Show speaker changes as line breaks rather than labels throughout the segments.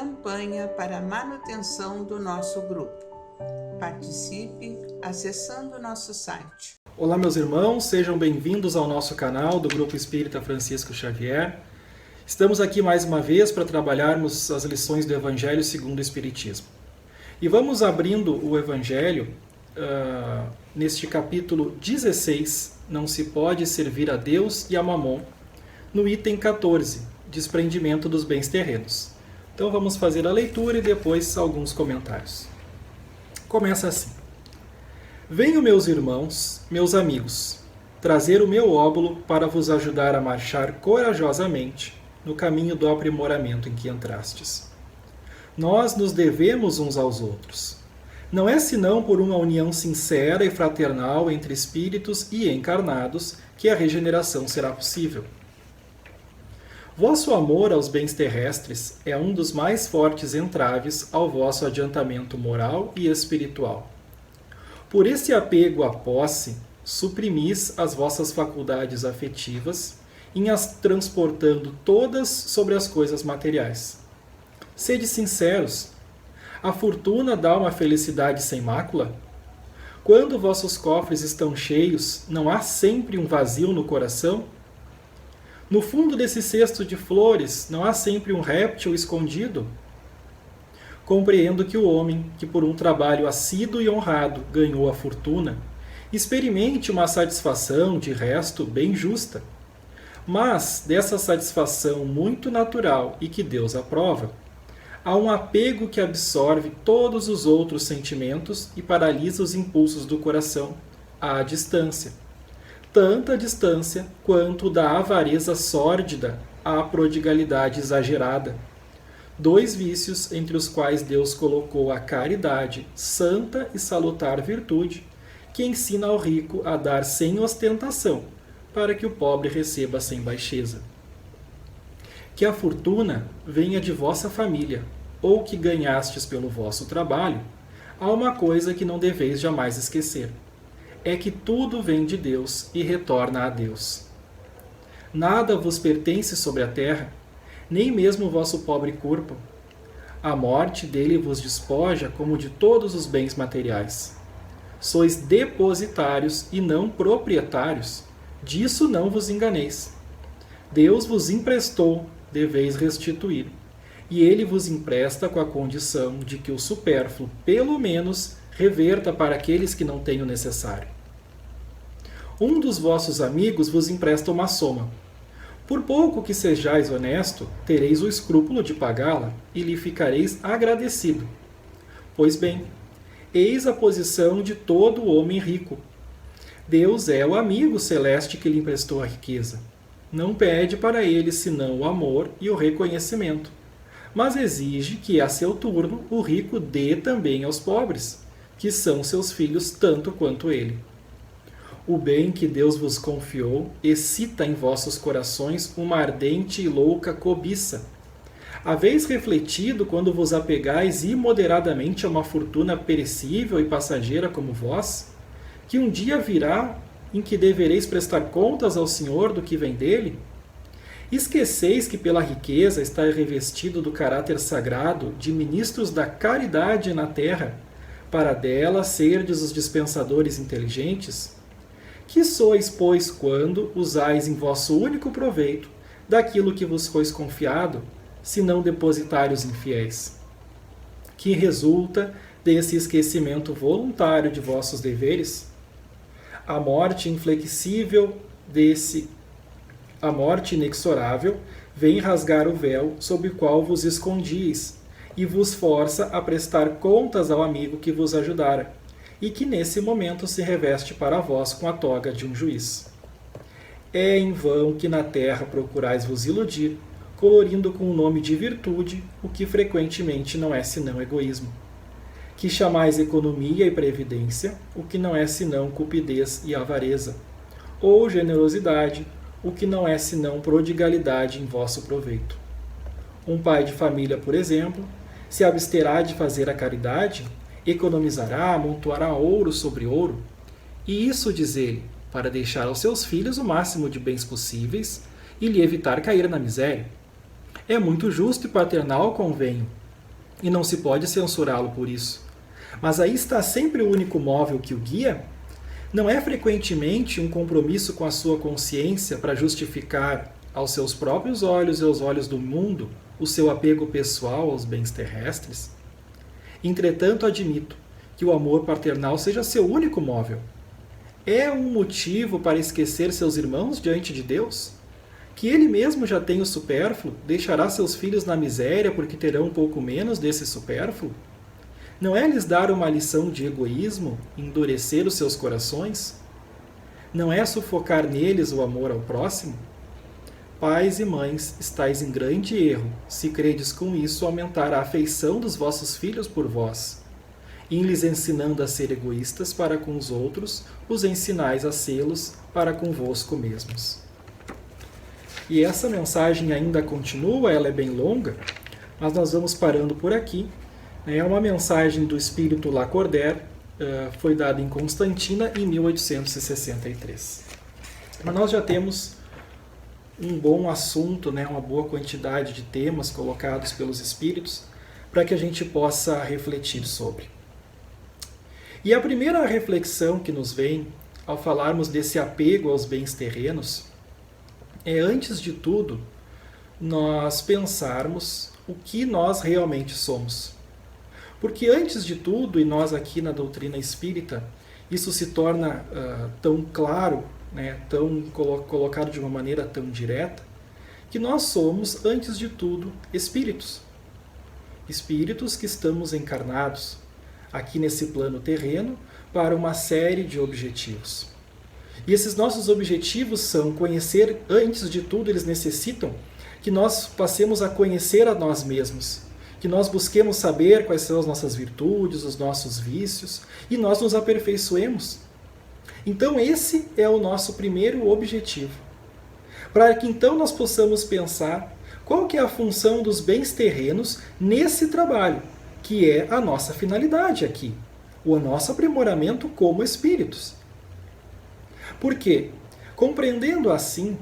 campanha para a manutenção do nosso grupo. Participe acessando nosso site.
Olá, meus irmãos, sejam bem-vindos ao nosso canal do Grupo Espírita Francisco Xavier. Estamos aqui mais uma vez para trabalharmos as lições do Evangelho segundo o Espiritismo. E vamos abrindo o Evangelho neste capítulo 16, Não se pode servir a Deus e a Mamon, no item 14, Desprendimento dos bens terrenos. Então vamos fazer a leitura e depois alguns comentários. Começa assim. Venho, meus irmãos, meus amigos, trazer o meu óbolo para vos ajudar a marchar corajosamente no caminho do aprimoramento em que entrastes. Nós nos devemos uns aos outros. Não é senão por uma união sincera e fraternal entre espíritos e encarnados que a regeneração será possível. Vosso amor aos bens terrestres é um dos mais fortes entraves ao vosso adiantamento moral e espiritual. Por esse apego à posse, suprimis as vossas faculdades afetivas, em as transportando todas sobre as coisas materiais. Sede sinceros. A fortuna dá uma felicidade sem mácula? Quando vossos cofres estão cheios, não há sempre um vazio no coração? No fundo desse cesto de flores, não há sempre um réptil escondido? Compreendo que o homem, que por um trabalho assíduo e honrado ganhou a fortuna, experimente uma satisfação, de resto, bem justa. Mas, dessa satisfação muito natural e que Deus aprova, há um apego que absorve todos os outros sentimentos e paralisa os impulsos do coração, à distância. Tanta distância quanto da avareza sórdida à prodigalidade exagerada. Dois vícios entre os quais Deus colocou a caridade, santa e salutar virtude, que ensina ao rico a dar sem ostentação, para que o pobre receba sem baixeza. Que a fortuna venha de vossa família, ou que ganhastes pelo vosso trabalho, há uma coisa que não deveis jamais esquecer. É que tudo vem de Deus e retorna a Deus. Nada vos pertence sobre a terra, nem mesmo o vosso pobre corpo. A morte dele vos despoja como de todos os bens materiais. Sois depositários e não proprietários. Disso não vos enganeis. Deus vos emprestou, deveis restituir. E ele vos empresta com a condição de que o supérfluo, pelo menos, reverta para aqueles que não têm o necessário. Um dos vossos amigos vos empresta uma soma. Por pouco que sejais honesto, tereis o escrúpulo de pagá-la e lhe ficareis agradecido. Pois bem, eis a posição de todo homem rico. Deus é o amigo celeste que lhe emprestou a riqueza. Não pede para ele senão o amor e o reconhecimento, mas exige que, a seu turno, o rico dê também aos pobres, que são seus filhos tanto quanto ele. O bem que Deus vos confiou excita em vossos corações uma ardente e louca cobiça. Haveis refletido quando vos apegais imoderadamente a uma fortuna perecível e passageira como vós, que um dia virá em que devereis prestar contas ao Senhor do que vem dele? Esqueceis que pela riqueza está revestido do caráter sagrado de ministros da caridade na terra, para dela serdes os dispensadores inteligentes? Que sois, pois, quando usais em vosso único proveito daquilo que vos foi confiado, se não depositários infiéis? Que resulta desse esquecimento voluntário de vossos deveres? A morte inflexível a morte inexorável vem rasgar o véu sob o qual vos escondíeis e vos força a prestar contas ao amigo que vos ajudara, e que nesse momento se reveste para vós com a toga de um juiz. É em vão que na terra procurais vos iludir, colorindo com o nome de virtude o que frequentemente não é senão egoísmo. Que chamais economia e previdência o que não é senão cupidez e avareza, ou generosidade o que não é senão prodigalidade em vosso proveito. Um pai de família, por exemplo, se absterá de fazer a caridade, economizará, amontoará ouro sobre ouro, e isso, diz ele, para deixar aos seus filhos o máximo de bens possíveis e lhe evitar cair na miséria. É muito justo e paternal, convenho, e não se pode censurá-lo por isso. Mas aí está sempre o único móvel que o guia? Não é frequentemente um compromisso com a sua consciência para justificar aos seus próprios olhos e aos olhos do mundo o seu apego pessoal aos bens terrestres? Entretanto, admito que o amor paternal seja seu único móvel. É um motivo para esquecer seus irmãos diante de Deus? Que ele mesmo já tem o supérfluo, deixará seus filhos na miséria porque terão um pouco menos desse supérfluo? Não é lhes dar uma lição de egoísmo, endurecer os seus corações? Não é sufocar neles o amor ao próximo? Pais e mães, estáis em grande erro, se credes com isso aumentar a afeição dos vossos filhos por vós. Em lhes ensinando a ser egoístas para com os outros, os ensinais a sê-los para convosco mesmos. E essa mensagem ainda continua, ela é bem longa, mas nós vamos parando por aqui. É uma mensagem do espírito Lacordaire, foi dada em Constantina em 1863. Mas nós já temos um bom assunto, uma boa quantidade de temas colocados pelos espíritos para que a gente possa refletir sobre. E a primeira reflexão que nos vem ao falarmos desse apego aos bens terrenos é, antes de tudo, nós pensarmos o que nós realmente somos. Porque antes de tudo, e nós aqui na doutrina espírita, isso se torna tão claro, tão colocado de uma maneira tão direta, que nós somos, antes de tudo, espíritos. Espíritos que estamos encarnados aqui nesse plano terreno para uma série de objetivos. E esses nossos objetivos são conhecer, antes de tudo, eles necessitam que nós passemos a conhecer a nós mesmos, que nós busquemos saber quais são as nossas virtudes, os nossos vícios, e nós nos aperfeiçoemos. Então esse é o nosso primeiro objetivo. Para que então nós possamos pensar qual que é a função dos bens terrenos nesse trabalho, que é a nossa finalidade aqui, o nosso aprimoramento como espíritos. Porque, compreendendo assim,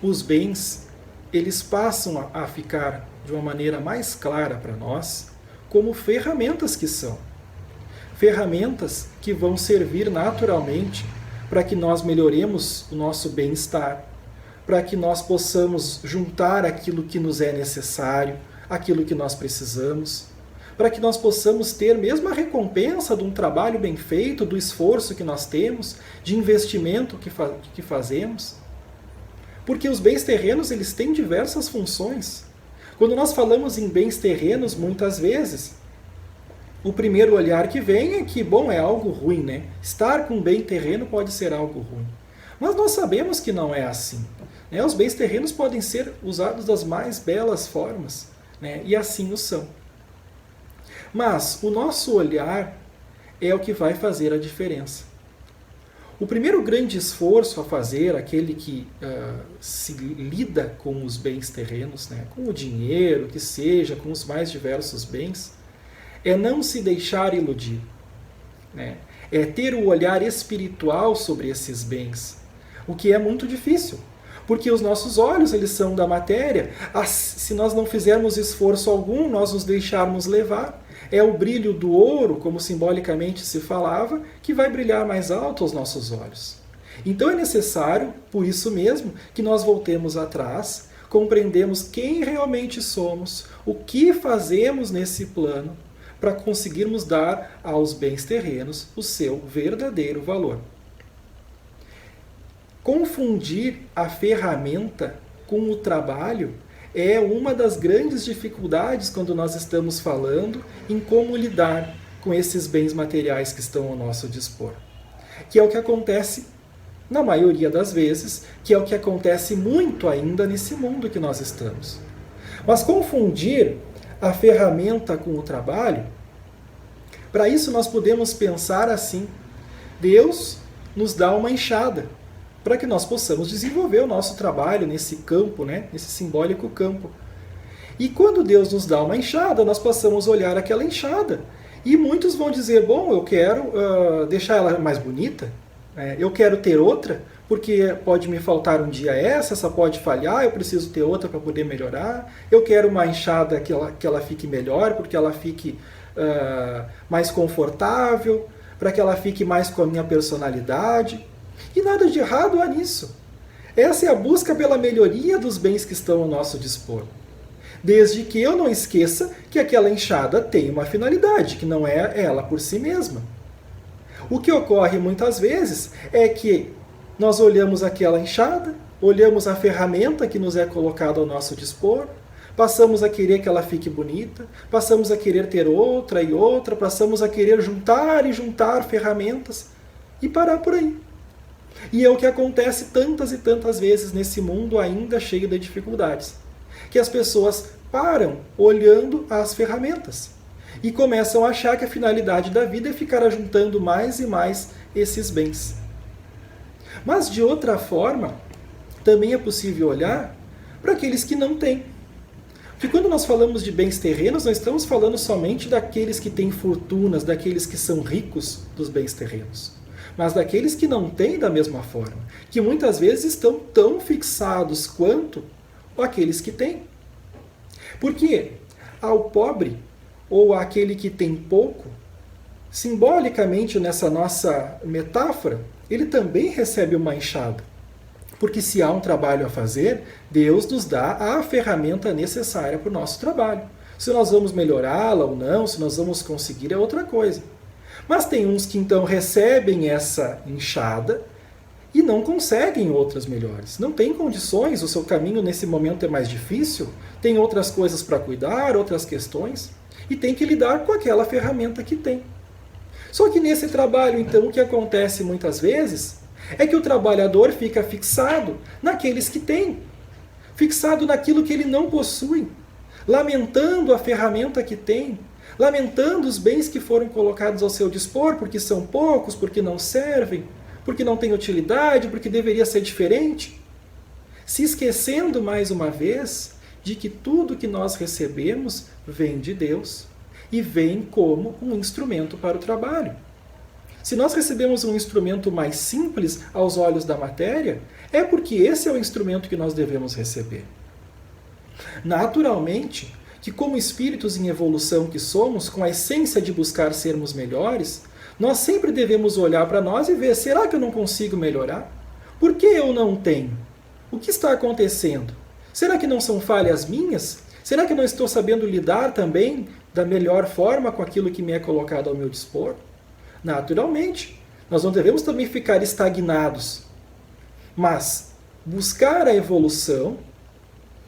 os bens, eles passam a ficar de uma maneira mais clara para nós, como ferramentas que são. Ferramentas que vão servir naturalmente para que nós melhoremos o nosso bem-estar, para que nós possamos juntar aquilo que nos é necessário, aquilo que nós precisamos, para que nós possamos ter mesmo a recompensa de um trabalho bem feito, do esforço que nós temos, de investimento que fazemos. Porque os bens terrenos, eles têm diversas funções. Quando nós falamos em bens terrenos, muitas vezes, o primeiro olhar que vem é que, é algo ruim, Estar com bem terreno pode ser algo ruim. Mas nós sabemos que não é assim. Os bens terrenos podem ser usados das mais belas formas, e assim o são. Mas o nosso olhar é o que vai fazer a diferença. O primeiro grande esforço a fazer, aquele que se lida com os bens terrenos, com o dinheiro, que seja, com os mais diversos bens, é não se deixar iludir. É ter o olhar espiritual sobre esses bens, o que é muito difícil. Porque os nossos olhos, eles são da matéria. Se nós não fizermos esforço algum, nós nos deixarmos levar. É o brilho do ouro, como simbolicamente se falava, que vai brilhar mais alto aos nossos olhos. Então é necessário, por isso mesmo, que nós voltemos atrás, compreendemos quem realmente somos, o que fazemos nesse plano, para conseguirmos dar aos bens terrenos o seu verdadeiro valor. Confundir a ferramenta com o trabalho é uma das grandes dificuldades quando nós estamos falando em como lidar com esses bens materiais que estão ao nosso dispor. Que é o que acontece, na maioria das vezes, que é o que acontece muito ainda nesse mundo que nós estamos. Mas confundir a ferramenta com o trabalho, para isso nós podemos pensar assim: Deus nos dá uma enxada, para que nós possamos desenvolver o nosso trabalho nesse campo, nesse simbólico campo. E quando Deus nos dá uma enxada, nós passamos a olhar aquela enxada. E muitos vão dizer, eu quero deixar ela mais bonita, eu quero ter outra, porque pode me faltar um dia essa pode falhar, eu preciso ter outra para poder melhorar. Eu quero uma enxada que ela fique melhor, porque ela fique mais confortável, para que ela fique mais com a minha personalidade. E nada de errado há nisso. Essa é a busca pela melhoria dos bens que estão ao nosso dispor. Desde que eu não esqueça que aquela enxada tem uma finalidade, que não é ela por si mesma. O que ocorre muitas vezes é que nós olhamos aquela enxada, olhamos a ferramenta que nos é colocada ao nosso dispor, passamos a querer que ela fique bonita, passamos a querer ter outra e outra, passamos a querer juntar e juntar ferramentas e parar por aí. E é o que acontece tantas e tantas vezes nesse mundo ainda cheio de dificuldades. Que as pessoas param olhando as ferramentas e começam a achar que a finalidade da vida é ficar ajuntando mais e mais esses bens. Mas de outra forma, também é possível olhar para aqueles que não têm. Porque quando nós falamos de bens terrenos, nós estamos falando somente daqueles que têm fortunas, daqueles que são ricos dos bens terrenos. Mas daqueles que não têm da mesma forma, que muitas vezes estão tão fixados quanto aqueles que têm. Porque ao pobre, ou àquele que tem pouco, simbolicamente nessa nossa metáfora, ele também recebe uma enxada. Porque se há um trabalho a fazer, Deus nos dá a ferramenta necessária para o nosso trabalho. Se nós vamos melhorá-la ou não, se nós vamos conseguir, é outra coisa. Mas tem uns que então recebem essa enxada e não conseguem outras melhores. Não tem condições, o seu caminho nesse momento é mais difícil, tem outras coisas para cuidar, outras questões, e tem que lidar com aquela ferramenta que tem. Só que nesse trabalho, então, o que acontece muitas vezes é que o trabalhador fica fixado naqueles que têm, fixado naquilo que ele não possui, lamentando a ferramenta que tem, lamentando os bens que foram colocados ao seu dispor, porque são poucos, porque não servem, porque não têm utilidade, porque deveria ser diferente. Se esquecendo mais uma vez de que tudo que nós recebemos vem de Deus e vem como um instrumento para o trabalho. Se nós recebemos um instrumento mais simples aos olhos da matéria, é porque esse é o instrumento que nós devemos receber. Naturalmente, que como espíritos em evolução que somos, com a essência de buscar sermos melhores, nós sempre devemos olhar para nós e ver, será que eu não consigo melhorar? Por que eu não tenho? O que está acontecendo? Será que não são falhas minhas? Será que eu não estou sabendo lidar também da melhor forma com aquilo que me é colocado ao meu dispor? Naturalmente, nós não devemos também ficar estagnados, mas buscar a evolução,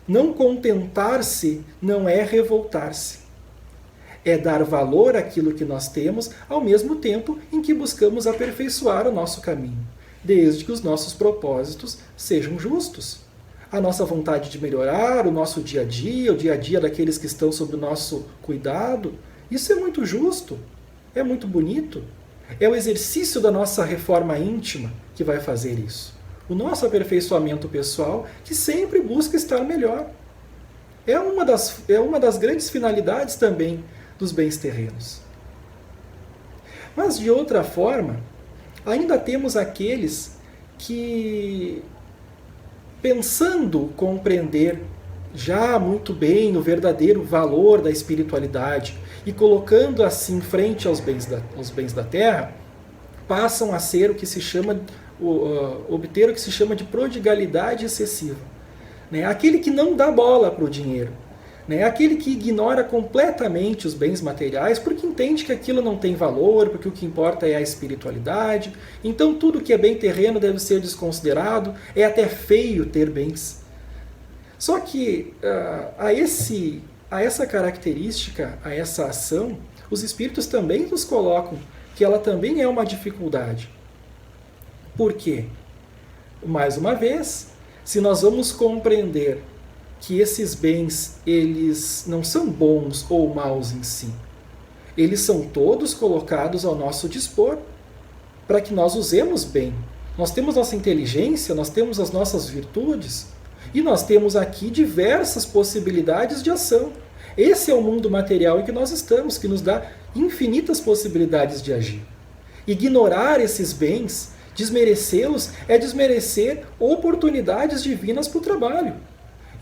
não contentar-se, não é revoltar-se. É dar valor àquilo que nós temos, ao mesmo tempo em que buscamos aperfeiçoar o nosso caminho, desde que os nossos propósitos sejam justos. A nossa vontade de melhorar, o nosso dia a dia, o dia a dia daqueles que estão sob o nosso cuidado, isso é muito justo, é muito bonito. É o exercício da nossa reforma íntima que vai fazer isso. O nosso aperfeiçoamento pessoal, que sempre busca estar melhor. É uma das grandes finalidades também dos bens terrenos. Mas, de outra forma, ainda temos aqueles que, pensando compreender já muito bem o verdadeiro valor da espiritualidade e colocando assim frente aos bens da terra, passam a ser o que se chama, obter o que se chama de prodigalidade excessiva. Aquele que não dá bola para o dinheiro, aquele que ignora completamente os bens materiais porque entende que aquilo não tem valor, porque o que importa é a espiritualidade, então tudo que é bem terreno deve ser desconsiderado, é até feio ter bens. Só que a essa característica, a essa ação, os espíritos também nos colocam que ela também é uma dificuldade. Por quê? Mais uma vez, se nós vamos compreender que esses bens, eles não são bons ou maus em si, eles são todos colocados ao nosso dispor para que nós usemos bem. Nós temos nossa inteligência, nós temos as nossas virtudes, e nós temos aqui diversas possibilidades de ação. Esse é o mundo material em que nós estamos, que nos dá infinitas possibilidades de agir. Ignorar esses bens Desmerecê-los é desmerecer oportunidades divinas para o trabalho.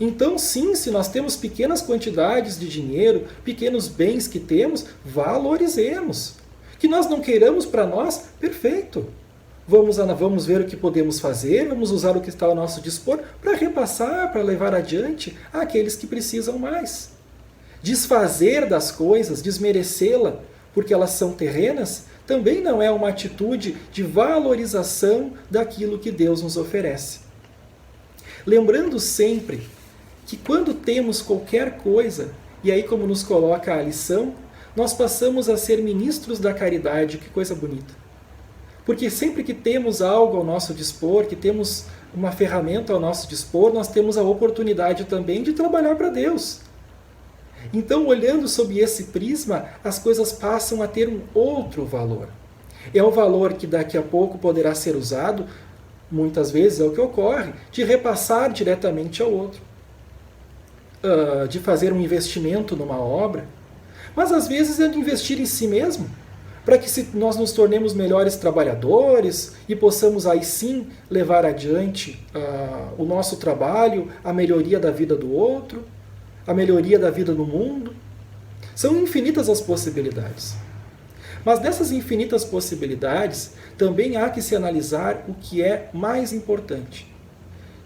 Então, sim, se nós temos pequenas quantidades de dinheiro, pequenos bens que temos, valorizemos. Que nós não queiramos para nós, perfeito. Vamos ver o que podemos fazer, vamos usar o que está ao nosso dispor para repassar, para levar adiante àqueles que precisam mais. Desfazer das coisas, desmerecê-la, porque elas são terrenas, também não é uma atitude de valorização daquilo que Deus nos oferece. Lembrando sempre que quando temos qualquer coisa, e aí como nos coloca a lição, nós passamos a ser ministros da caridade, que coisa bonita. Porque sempre que temos algo ao nosso dispor, que temos uma ferramenta ao nosso dispor, nós temos a oportunidade também de trabalhar para Deus. Então, olhando sob esse prisma, as coisas passam a ter um outro valor. É o valor que daqui a pouco poderá ser usado, muitas vezes é o que ocorre, de repassar diretamente ao outro. De fazer um investimento numa obra, mas às vezes é de investir em si mesmo, para que nós nos tornemos melhores trabalhadores e possamos aí sim levar adiante o nosso trabalho, a melhoria da vida do outro, a melhoria da vida no mundo. São infinitas as possibilidades. Mas dessas infinitas possibilidades, também há que se analisar o que é mais importante,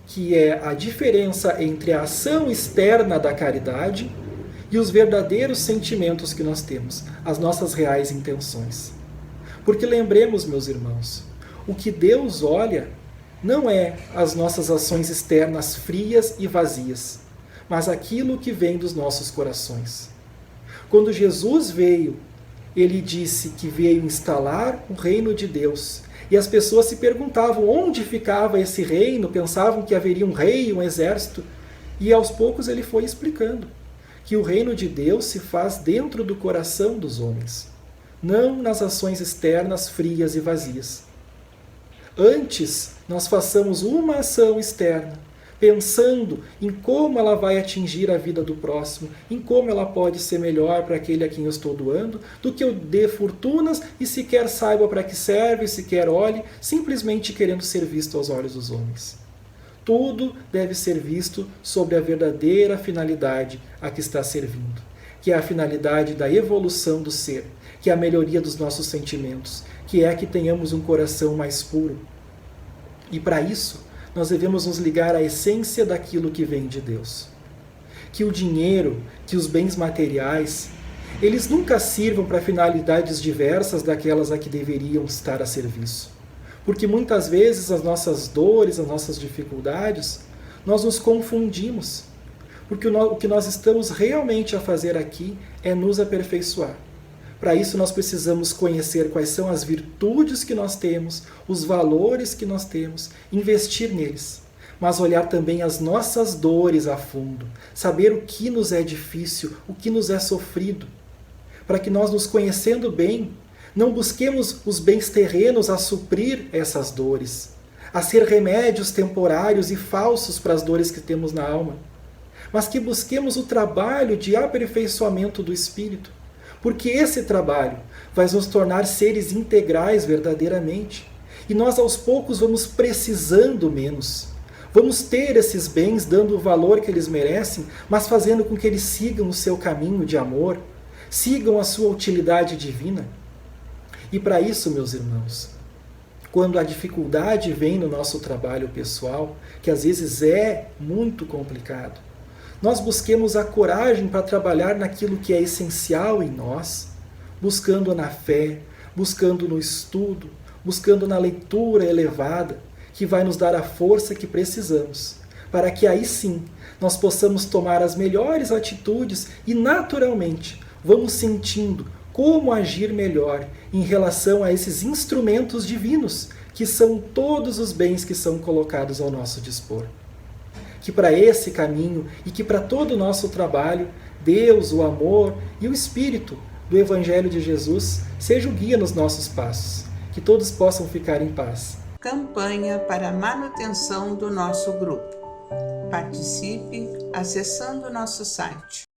que é a diferença entre a ação externa da caridade e os verdadeiros sentimentos que nós temos, as nossas reais intenções. Porque lembremos, meus irmãos, o que Deus olha não é as nossas ações externas frias e vazias, mas aquilo que vem dos nossos corações. Quando Jesus veio, ele disse que veio instalar o reino de Deus. E as pessoas se perguntavam onde ficava esse reino, pensavam que haveria um rei, um exército. E aos poucos ele foi explicando que o reino de Deus se faz dentro do coração dos homens, não nas ações externas frias e vazias. Antes, nós façamos uma ação externa, pensando em como ela vai atingir a vida do próximo, em como ela pode ser melhor para aquele a quem eu estou doando, do que eu dê fortunas e sequer saiba para que serve, sequer olhe, simplesmente querendo ser visto aos olhos dos homens. Tudo deve ser visto sobre a verdadeira finalidade a que está servindo, que é a finalidade da evolução do ser, que é a melhoria dos nossos sentimentos, que é que tenhamos um coração mais puro. E para isso, nós devemos nos ligar à essência daquilo que vem de Deus. Que o dinheiro, que os bens materiais, eles nunca sirvam para finalidades diversas daquelas a que deveriam estar a serviço. Porque muitas vezes as nossas dores, as nossas dificuldades, nós nos confundimos. Porque o que nós estamos realmente a fazer aqui é nos aperfeiçoar. Para isso nós precisamos conhecer quais são as virtudes que nós temos, os valores que nós temos, investir neles. Mas olhar também as nossas dores a fundo, saber o que nos é difícil, o que nos é sofrido. Para que nós, nos conhecendo bem, não busquemos os bens terrenos a suprir essas dores, a ser remédios temporários e falsos para as dores que temos na alma, mas que busquemos o trabalho de aperfeiçoamento do espírito, porque esse trabalho vai nos tornar seres integrais verdadeiramente. E nós aos poucos vamos precisando menos. Vamos ter esses bens dando o valor que eles merecem, mas fazendo com que eles sigam o seu caminho de amor, sigam a sua utilidade divina. E para isso, meus irmãos, quando a dificuldade vem no nosso trabalho pessoal, que às vezes é muito complicado, nós busquemos a coragem para trabalhar naquilo que é essencial em nós, buscando na fé, buscando no estudo, buscando na leitura elevada, que vai nos dar a força que precisamos, para que aí sim nós possamos tomar as melhores atitudes e naturalmente vamos sentindo como agir melhor em relação a esses instrumentos divinos, que são todos os bens que são colocados ao nosso dispor. Que para esse caminho e que para todo o nosso trabalho, Deus, o amor e o Espírito do Evangelho de Jesus seja o guia nos nossos passos. Que todos possam ficar em paz.
Campanha para a manutenção do nosso grupo. Participe acessando nosso site